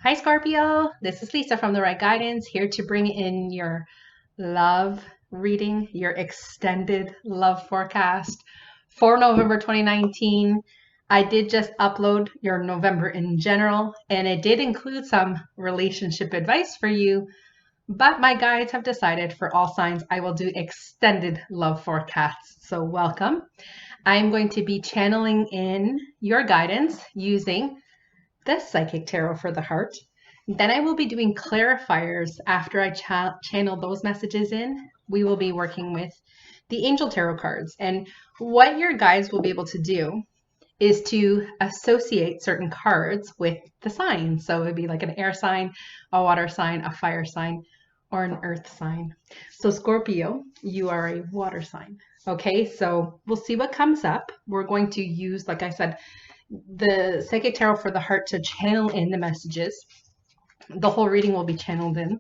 Hi, Scorpio. This is Lisa from The Right Guidance, here to bring in your love reading, your extended love forecast for November 2019. I did just upload your November in general, and it did include some relationship advice for you. But my guides have decided for all signs I will do extended love forecasts. So, welcome. I'm going to be channeling in your guidance using the Psychic Tarot for the Heart. Then I will be doing clarifiers after I channel those messages in. We will be working with the Angel Tarot cards. And what your guides will be able to do is to associate certain cards with the sign. So it would be like an air sign, a water sign, a fire sign, or an earth sign. So Scorpio, you are a water sign. Okay, so we'll see what comes up. We're going to use, like I said, the Psychic Tarot for the Heart to channel in the messages. The whole reading will be channeled in.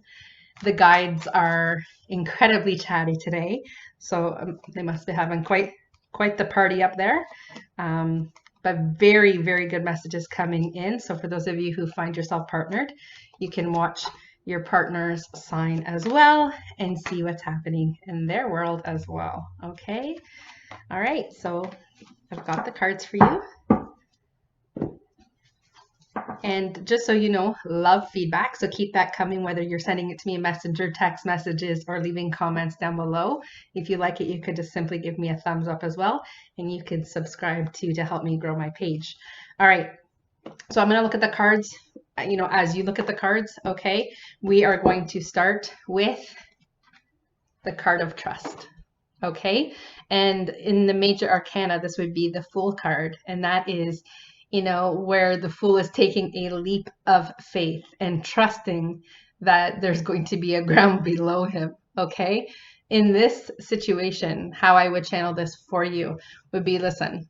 The guides are incredibly chatty today, so they must be having quite the party up there. But very, very good messages coming in. So for those of you who find yourself partnered, you can watch your partner's sign as well and see what's happening in their world as well. Okay. All right. So I've got the cards for you. And just so you know, love feedback. So keep that coming, whether you're sending it to me in Messenger, text messages, or leaving comments down below. If you like it, you could just simply give me a thumbs up as well. And you can subscribe to help me grow my page. All right. So I'm going to look at the cards. As you look at the cards, okay, we are going to start with the card of trust. Okay. And in the major arcana, this would be the Fool card. And that is, where the Fool is taking a leap of faith and trusting that there's going to be a ground below him. Okay. In this situation, how I would channel this for you would be, listen,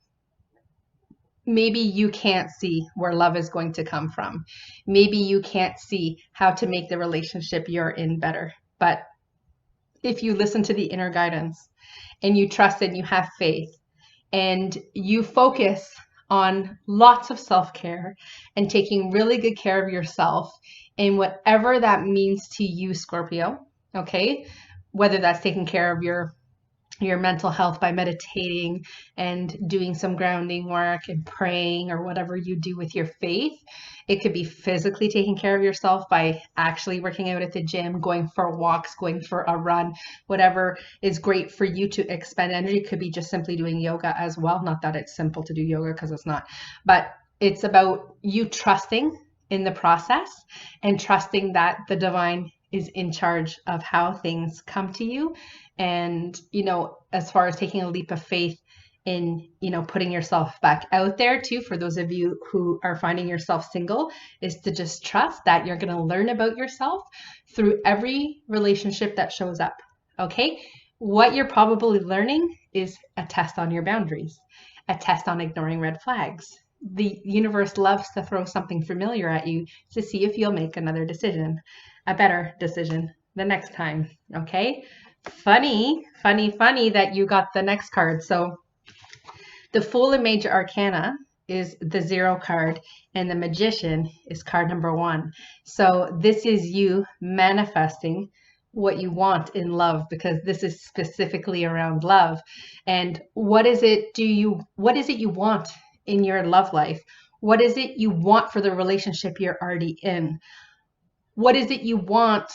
maybe you can't see where love is going to come from. Maybe you can't see how to make the relationship you're in better. But if you listen to the inner guidance and you trust and you have faith and you focus on lots of self-care and taking really good care of yourself in whatever that means to you, Scorpio, okay? Whether that's taking care of your mental health by meditating and doing some grounding work and praying or whatever you do with your faith. It could be physically taking care of yourself by actually working out at the gym, going for walks, going for a run, whatever is great for you to expend energy. It could be just simply doing yoga as well. Not that it's simple to do yoga, because it's not, but it's about you trusting in the process and trusting that the divine is in charge of how things come to you. And, as far as taking a leap of faith in, putting yourself back out there too, for those of you who are finding yourself single, is to just trust that you're going to learn about yourself through every relationship that shows up. Okay. What you're probably learning is a test on your boundaries, a test on ignoring red flags. The universe loves to throw something familiar at you to see if you'll make another decision, a better decision the next time. Okay. Funny that you got the next card. So the Fool in Major Arcana is the 0 card, and the Magician is card number 1. So this is you manifesting what you want in love, because this is specifically around love. And what is it you want in your love life? What is it you want for the relationship you're already in? What is it you want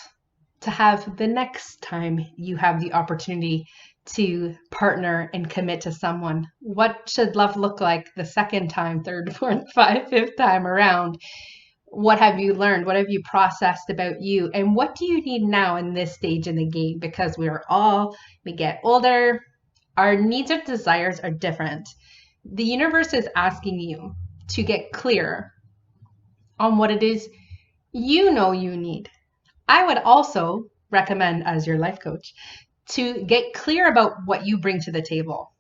to have the next time you have the opportunity to partner and commit to someone? What should love look like the second time, third, fourth, fifth time around? What have you learned? What have you processed about you? And what do you need now in this stage in the game? Because we get older, our needs and desires are different. The universe is asking you to get clear on what it is you need. I would also recommend, as your life coach, to get clear about what you bring to the table,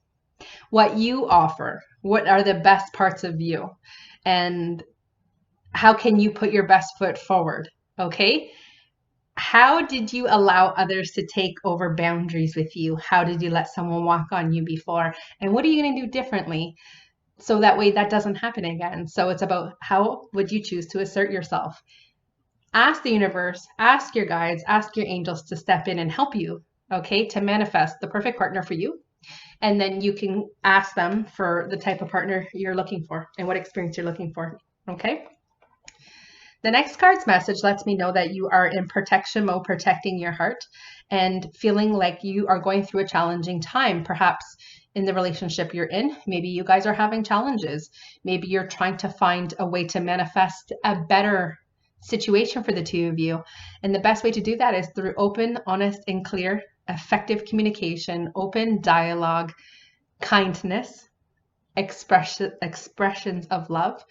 what you offer, what are the best parts of you, and how can you put your best foot forward, okay? How did you allow others to take over boundaries with you? How did you let someone walk on you before? And what are you going to do differently so that way that doesn't happen again? So it's about how would you choose to assert yourself? ask the universe, ask your guides, ask your angels to step in and help you, okay, to manifest the perfect partner for you. And then you can ask them for the type of partner you're looking for and what experience you're looking for, okay? The next card's message lets me know that you are in protection mode, protecting your heart and feeling like you are going through a challenging time, perhaps in the relationship you're in. Maybe you guys are having challenges. Maybe you're trying to find a way to manifest a better situation for the two of you. And the best way to do that is through open, honest, and clear, effective communication, open dialogue, kindness, expressions of love,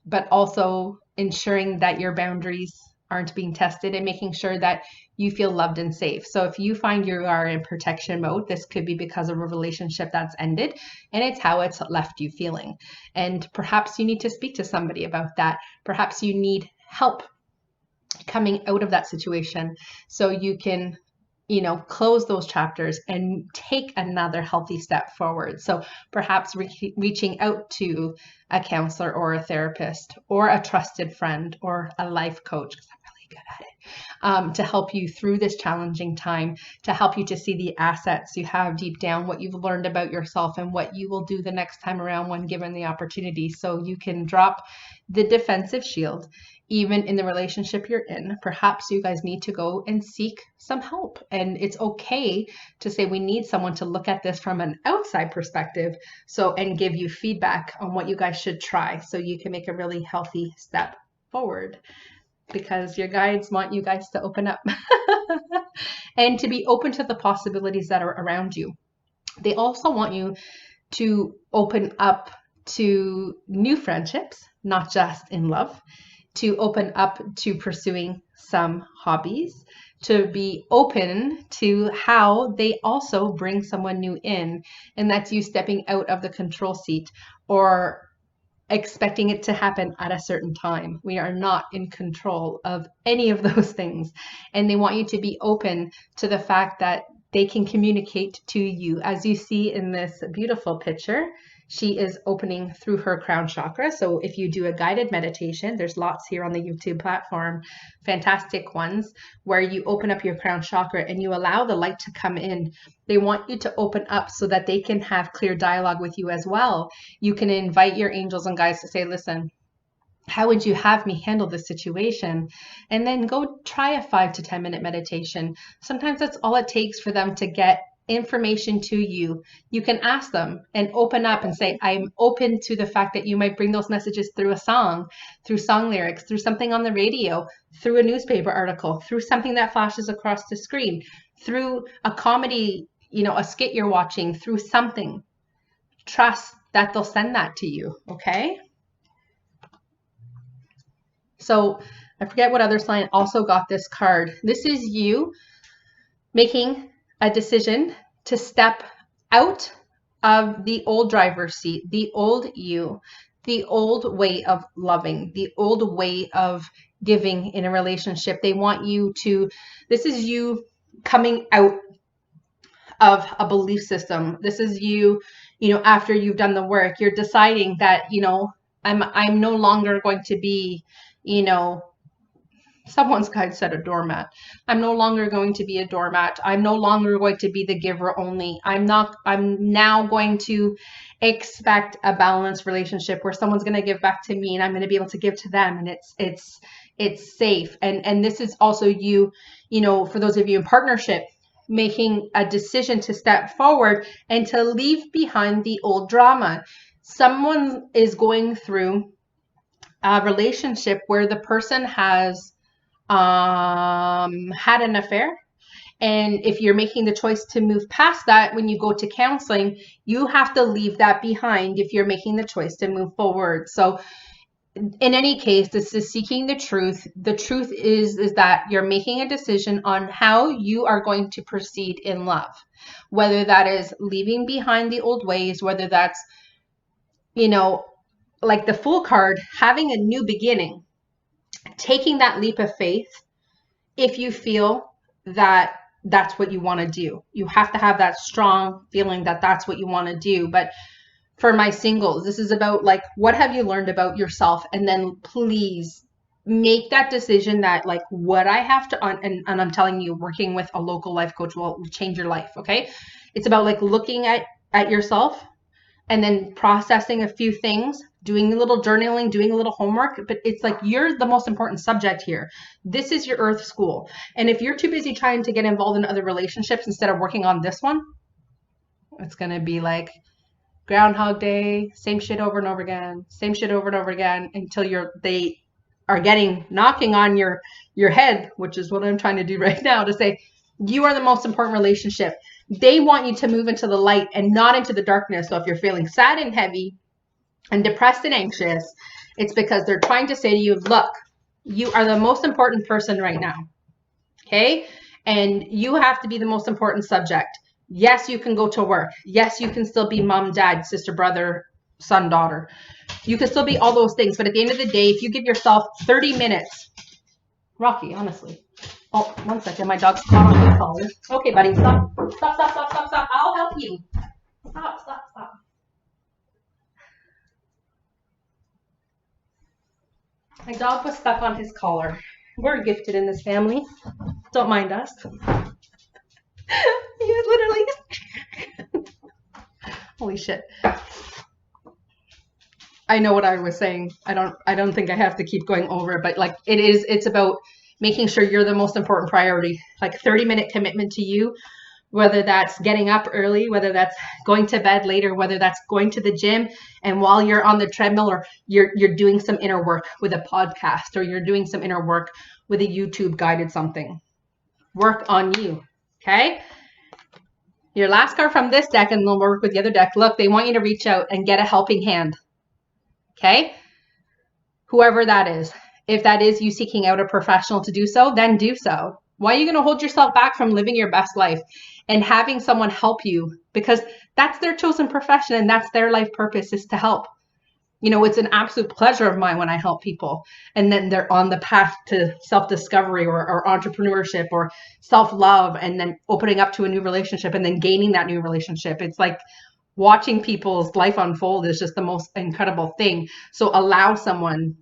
but also ensuring that your boundaries aren't being tested and making sure that you feel loved and safe. So if you find you are in protection mode, this could be because of a relationship that's ended and it's how it's left you feeling. And perhaps you need to speak to somebody about that. Perhaps you need help coming out of that situation so you can close those chapters and take another healthy step forward. So perhaps reaching out to a counselor or a therapist or a trusted friend or a life coach, because I'm really good at it, to help you through this challenging time, to help you to see the assets you have deep down, what you've learned about yourself and what you will do the next time around when given the opportunity, so you can drop the defensive shield. Even in the relationship you're in, perhaps you guys need to go and seek some help. And it's okay to say we need someone to look at this from an outside perspective, and give you feedback on what you guys should try so you can make a really healthy step forward, because your guides want you guys to open up and to be open to the possibilities that are around you. They also want you to open up to new friendships, not just in love, to open up to pursuing some hobbies, to be open to how they also bring someone new in, and that's you stepping out of the control seat or expecting it to happen at a certain time. We are not in control of any of those things, and they want you to be open to the fact that they can communicate to you. As you see in this beautiful picture, she is opening through her crown chakra. So if you do a guided meditation, there's lots here on the YouTube platform, fantastic ones, where you open up your crown chakra and you allow the light to come in. They want you to open up so that they can have clear dialogue with you as well. You can invite your angels and guides to say, listen, how would you have me handle this situation? And then go try a 5 to 10 minute meditation. Sometimes that's all it takes for them to get information to you. You can ask them and open up and say, I'm open to the fact that you might bring those messages through a song, through song lyrics, through something on the radio, through a newspaper article, through something that flashes across the screen, through a comedy, a skit you're watching, through something. Trust that they'll send that to you, okay? So I forget what other sign also got this card. This is you making a decision to step out of the old driver's seat, the old you, the old way of loving, the old way of giving in a relationship. They want you to, this is you coming out of a belief system. This is you, after you've done the work, you're deciding that, I'm no longer going to be, someone's guide said a doormat. I'm no longer going to be a doormat. I'm no longer going to be the giver only. I'm now going to expect a balanced relationship where someone's going to give back to me and I'm going to be able to give to them, and it's safe. And this is also you, for those of you in partnership, making a decision to step forward and to leave behind the old drama. Someone is going through a relationship where the person has had an affair, and if you're making the choice to move past that, when you go to counseling, you have to leave that behind if you're making the choice to move forward. So in any case, this is seeking the truth. The truth is that you're making a decision on how you are going to proceed in love, whether that is leaving behind the old ways, whether that's, like the Fool card, having a new beginning, taking that leap of faith. If you feel that that's what you want to do, you have to have that strong feeling that that's what you want to do. But for my singles, this is about, like, what have you learned about yourself? And then please make that decision that like what I have to, and I'm telling you, working with a local life coach will change your life. Okay. It's about like looking at yourself and then processing a few things, doing a little journaling, doing a little homework. But it's like you're the most important subject here. This is your earth school. And if you're too busy trying to get involved in other relationships instead of working on this one, it's going to be like Groundhog Day, same shit over and over again, same shit over and over again until they are knocking on your head, which is what I'm trying to do right now, to say you are the most important relationship. They want you to move into the light and not into the darkness. So if you're feeling sad and heavy and depressed and anxious, it's because they're trying to say to you, look, you are the most important person right now. Okay? And you have to be the most important subject. Yes, you can go to work. Yes, you can still be mom, dad, sister, brother, son, daughter. You can still be all those things. But at the end of the day, if you give yourself 30 minutes, Rocky, honestly. Oh, 1 second. My dog's caught on his collar. Okay, buddy. Stop. Stop. I'll help you. Stop. My dog was stuck on his collar. We're gifted in this family. Don't mind us. He was literally... Holy shit. I know what I was saying. I don't think I have to keep going over it, but like it's about making sure you're the most important priority. Like 30-minute commitment to you, whether that's getting up early, whether that's going to bed later, whether that's going to the gym, and while you're on the treadmill, or you're doing some inner work with a podcast, or you're doing some inner work with a YouTube guided something. Work on you. Okay? Your last card from this deck, and we'll work with the other deck. Look, they want you to reach out and get a helping hand. Okay? Whoever that is. If that is you seeking out a professional to do so, then do so. Why are you going to hold yourself back from living your best life and having someone help you? Because that's their chosen profession and that's their life purpose, is to help. You know, it's an absolute pleasure of mine when I help people and then they're on the path to self-discovery or entrepreneurship or self-love, and then opening up to a new relationship and then gaining that new relationship. It's like watching people's life unfold is just the most incredible thing. So allow someone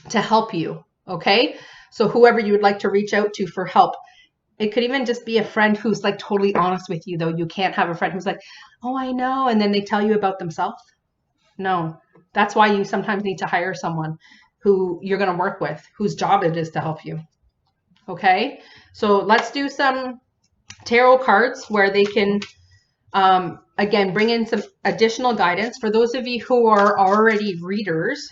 to help you. Okay. So whoever you would like to reach out to for help, it could even just be a friend who's like totally honest with you, though. You can't have a friend who's like, oh, I know. And then they tell you about themselves. No, that's why you sometimes need to hire someone who you're going to work with, whose job it is to help you. Okay. So let's do some tarot cards where they can, again, bring in some additional guidance. For those of you who are already readers,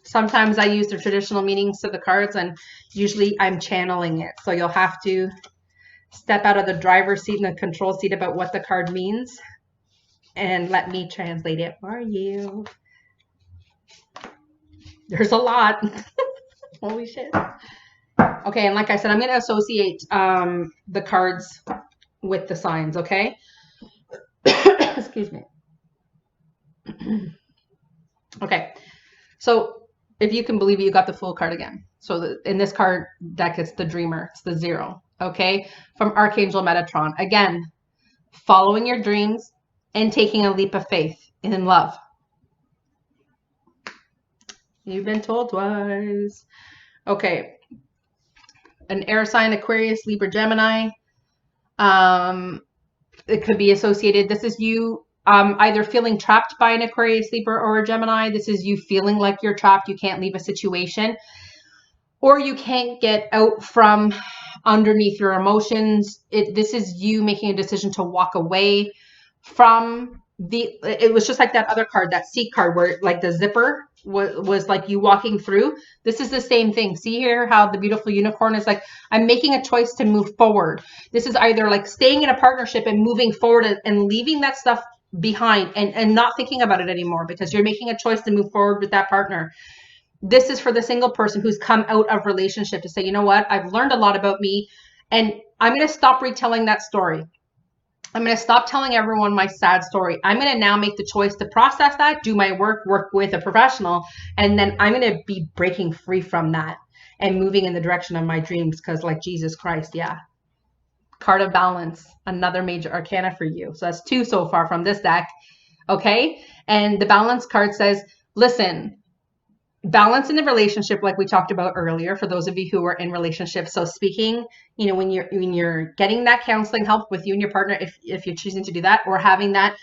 sometimes I use the traditional meanings of the cards, and usually I'm channeling it. So you'll have to step out of the driver's seat and the control seat about what the card means and let me translate it for you. There's a lot. Holy shit. Okay, and like I said, I'm going to associate the cards with the signs, okay? Excuse me. Okay, so if you can believe it, you got the full card again. So in this card deck, it's the Dreamer. It's the 0, okay? From Archangel Metatron. Again, following your dreams and taking a leap of faith in love. You've been told twice. Okay. An air sign, Aquarius, Libra, Gemini. It could be associated. This is you either feeling trapped by an Aquarius, Libra, or a Gemini. This is you feeling like you're trapped. You can't leave a situation. Or you can't get out from underneath your emotions. This is you making a decision to walk away from it was just like that other card, that Seek card, where like the zipper was like you walking through. This is the same thing. See here how the beautiful unicorn is like, I'm making a choice to move forward. This is either like staying in a partnership and moving forward and leaving that stuff behind and not thinking about it anymore because you're making a choice to move forward with that partner. This is for the single person who's come out of relationship to say, you know what, I've learned a lot about me and I'm going to stop retelling that story. I'm going to stop telling everyone my sad story. I'm going to now make the choice to process that, do my work with a professional, and then I'm going to be breaking free from that and moving in the direction of my dreams because like Jesus Christ, yeah. Card of Balance, another major arcana for you. So that's 2 so far from this deck, okay? And the Balance card says, listen, balance in the relationship, like we talked about earlier, for those of you who are in relationships. So speaking, when you're getting that counseling help with you and your partner, if you're choosing to do that, or having that,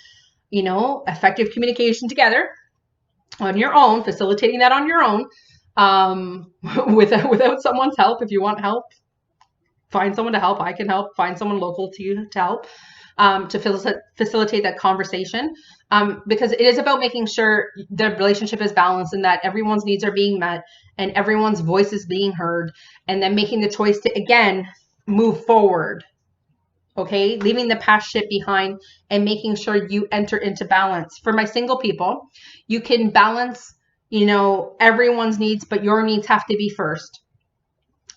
effective communication together on your own, facilitating that on your own, without someone's help. If you want help, find someone to help. I can help. Find someone local to you to help, to facilitate that conversation, because it is about making sure the relationship is balanced and that everyone's needs are being met and everyone's voice is being heard, and then making the choice to, again, move forward. Okay, leaving the past shit behind and making sure you enter into balance. For my single people, you can balance, everyone's needs, but your needs have to be first.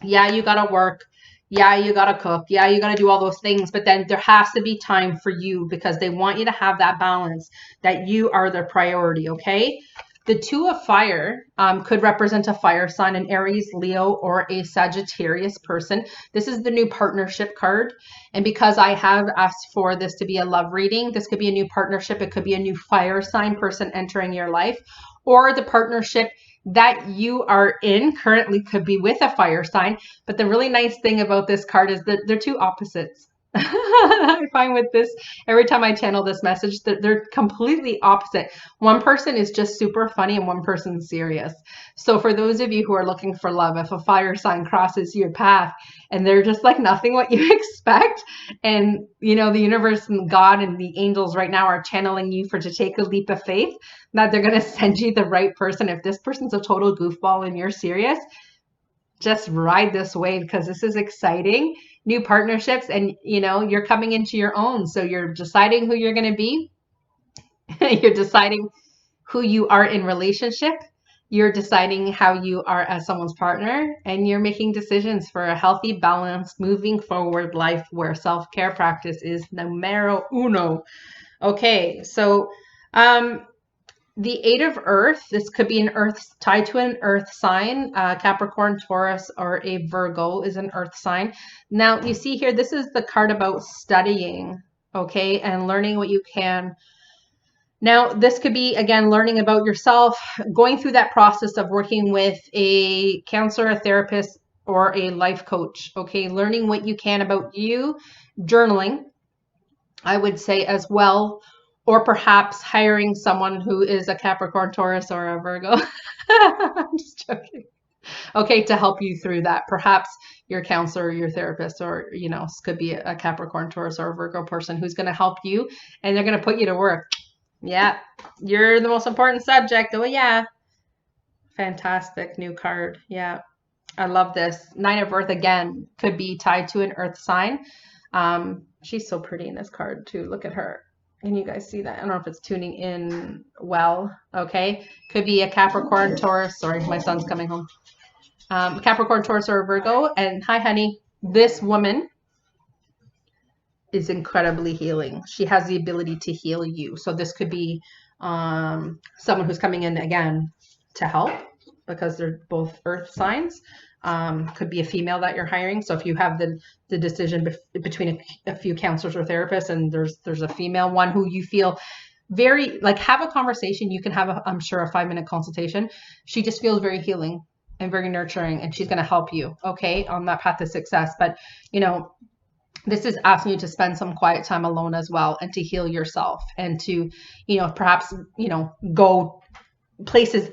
Yeah, you gotta work. Yeah, you gotta cook. Yeah, you gotta do all those things, but then there has to be time for you, because they want you to have that balance, that you are their priority. Okay. The Two of Fire could represent a fire sign, an Aries, Leo, or a Sagittarius person. This is the new partnership card. And because I have asked for this to be a love reading, this could be a new partnership. It could be a new fire sign person entering your life, or the partnership that you are in currently could be with a fire sign. But the really nice thing about this card is that they're two opposites. I find with this, every time I channel this message, they're completely opposite. One person is just super funny and one person's serious. So for those of you who are looking for love, if a fire sign crosses your path and they're just like nothing what you expect, and the universe and God and the angels right now are channeling you to take a leap of faith, that they're going to send you the right person. If this person's a total goofball and you're serious, just ride this wave, because this is exciting. New partnerships, and you're coming into your own. So you're deciding who you're going to be. You're deciding who you are in relationship. You're deciding how you are as someone's partner, and you're making decisions for a healthy, balanced, moving forward life where self-care practice is numero uno. Okay, so the Eight of Earth, this could be an earth, tied to an earth sign. Capricorn, Taurus, or a Virgo is an earth sign. Now, you see here, this is the card about studying, okay, and learning what you can. Now, this could be, again, learning about yourself, going through that process of working with a counselor, a therapist, or a life coach, okay, learning what you can about you, journaling, I would say, as well. Or perhaps hiring someone who is a Capricorn, Taurus, or a Virgo. I'm just joking. Okay, to help you through that. Perhaps your counselor, your therapist, or, could be a Capricorn, Taurus, or a Virgo person who's going to help you, and they're going to put you to work. Yeah, you're the most important subject. Oh, yeah. Fantastic new card. Yeah, I love this. Nine of Earth, again, could be tied to an earth sign. She's so pretty in this card, too. Look at her. Can you guys see that? I don't know if it's tuning in well. Okay. Could be a Capricorn, Taurus. Sorry, my son's coming home. Capricorn, Taurus, or a Virgo. And hi, honey. This woman is incredibly healing. She has the ability to heal you. So this could be someone who's coming in, again, to help, because they're both earth signs. Could be a female that you're hiring. So if you have the decision between a few counselors or therapists, and there's a female one who you feel very, like, have a conversation. You can have I'm sure a 5-minute consultation. She just feels very healing and very nurturing, and she's going to help you, okay, on that path to success. But this is asking you to spend some quiet time alone as well, and to heal yourself, and to perhaps go places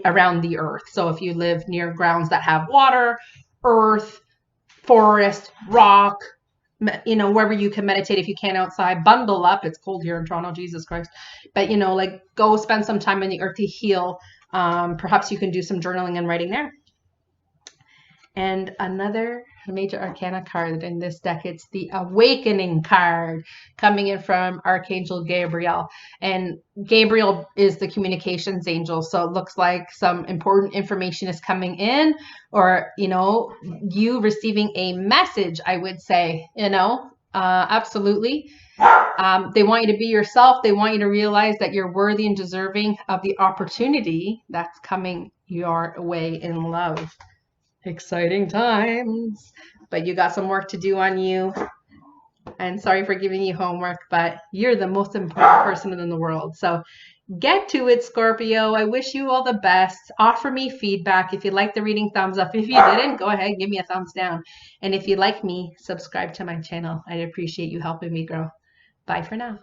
around the earth. So if you live near grounds that have water, earth, forest, rock, wherever you can meditate. If you can outside, bundle up. It's cold here in Toronto, Jesus Christ. But like, go spend some time in the earth to heal. Perhaps you can do some journaling and writing there. And another major arcana card in this deck, it's the Awakening card, coming in from Archangel Gabriel. And Gabriel is the communications angel. So it looks like some important information is coming in, or, you receiving a message, I would say, absolutely. They want you to be yourself. They want you to realize that you're worthy and deserving of the opportunity that's coming your way in love. Exciting times, but you got some work to do on you. And sorry for giving you homework, but you're the most important person in the world. So Get to it, Scorpio. I wish you all the best. Offer me feedback. If you like the reading, thumbs up. If you didn't, go ahead, give me a thumbs down. And if you like me, subscribe to my channel. I'd appreciate you helping me grow. Bye for now.